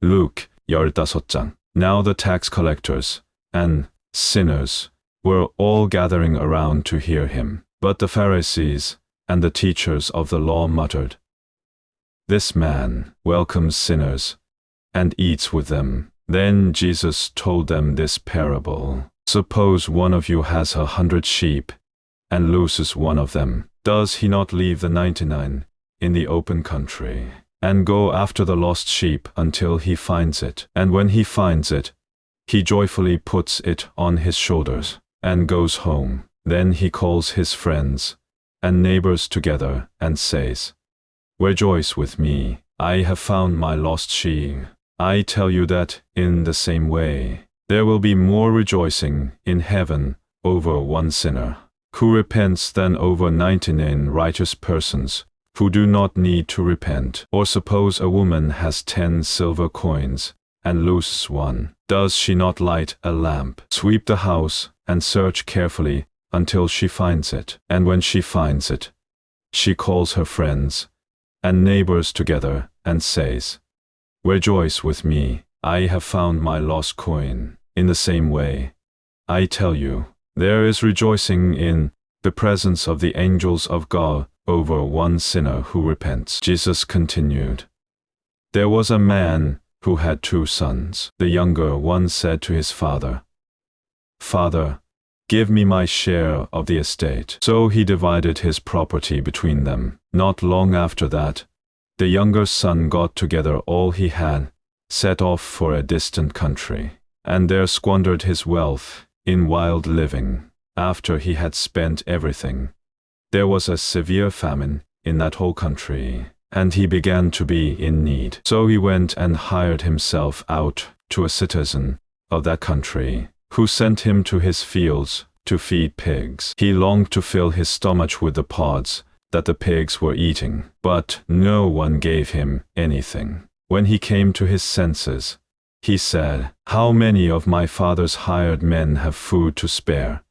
Luke 15장. Now the tax collectors and sinners were all gathering around to hear him. But the Pharisees and the teachers of the law muttered, "This man welcomes sinners and eats with them." Then Jesus told them this parable. Suppose one of you has 100 sheep and loses one of them. Does he not leave the 99 in the open country and go after the lost sheep until he finds it? And when he finds it, he joyfully puts it on his shoulders and goes home. Then he calls his friends and neighbors together and says, "Rejoice with me, I have found my lost sheep." I tell you that, in the same way, there will be more rejoicing in heaven over one sinner who repents than over 99 righteous persons who do not need to repent. Or suppose a woman has 10 silver coins and loses one. Does she not light a lamp, sweep the house, and search carefully until she finds it? And when she finds it, she calls her friends and neighbors together and says, "Rejoice with me, I have found my lost coin." In the same way, I tell you, there is rejoicing in the presence of the angels of God over one sinner who repents. Jesus continued, "There was a man who had 2 sons. The younger one said to his father, 'Father, give me my share of the estate.' So he divided his property between them. Not long after that, the younger son got together all he had, set off for a distant country, and there squandered his wealth in wild living. After he had spent everything, there was a severe famine in that whole country, and he began to be in need. So he went and hired himself out to a citizen of that country, who sent him to his fields to feed pigs. He longed to fill his stomach with the pods that the pigs were eating, but no one gave him anything. When he came to his senses, he said, "How many of my father's hired men have food to spare?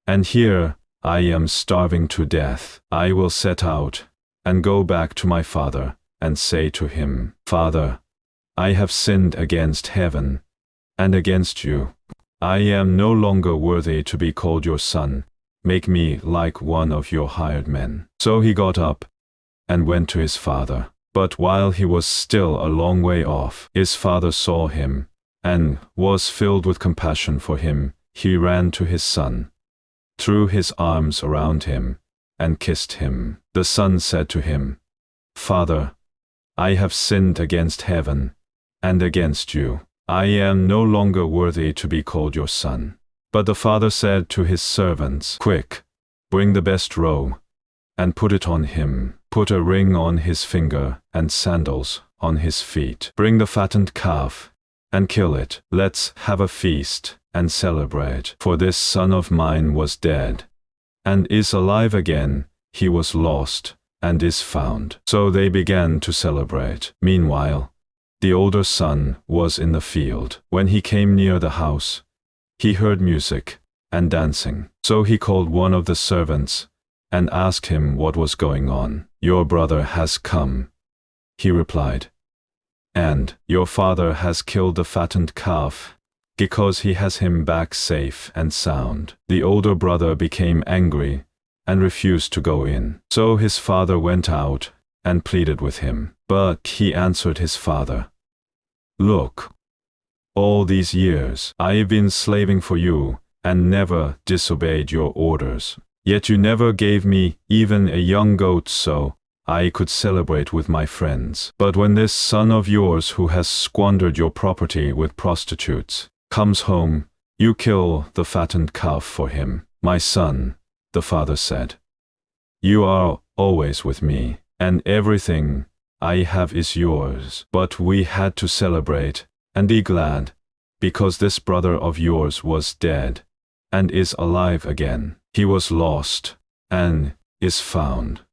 And here I am starving to death. I will set out and go back to my father and say to him, 'Father, I have sinned against heaven and against you. I am no longer worthy to be called your son. Make me like one of your hired men.' So he got up and went to his father. But while he was still a long way off, his father saw him and was filled with compassion for him. He ran to his son, threw his arms around him, and kissed him. The son said to him, 'Father, I have sinned against heaven and against you. I am no longer worthy to be called your son.' But the father said to his servants, 'Quick, bring the best robe and put it on him. Put a ring on his finger and sandals on his feet. Bring the fattened calf and kill it. Let's have a feast and celebrate. For this son of mine was dead and is alive again. He was lost and is found.' So they began to celebrate. Meanwhile, the older son was in the field. When he came near the house, he heard music and dancing. So he called one of the servants and asked him what was going on. 'Your brother has come,' he replied, 'and your father has killed the fattened calf because he has him back safe and sound.' The older brother became angry and refused to go in. So his father went out and pleaded with him. But he answered his father, 'Look, all these years I have been slaving for you and never disobeyed your orders. Yet you never gave me even a young goat so I could celebrate with my friends. But when this son of yours who has squandered your property with prostitutes comes home, you kill the fattened calf for him.' 'My son,' the father said, 'you are always with me, and everything I have is yours. But we had to celebrate and be glad, because this brother of yours was dead and is alive again. He was lost and is found.'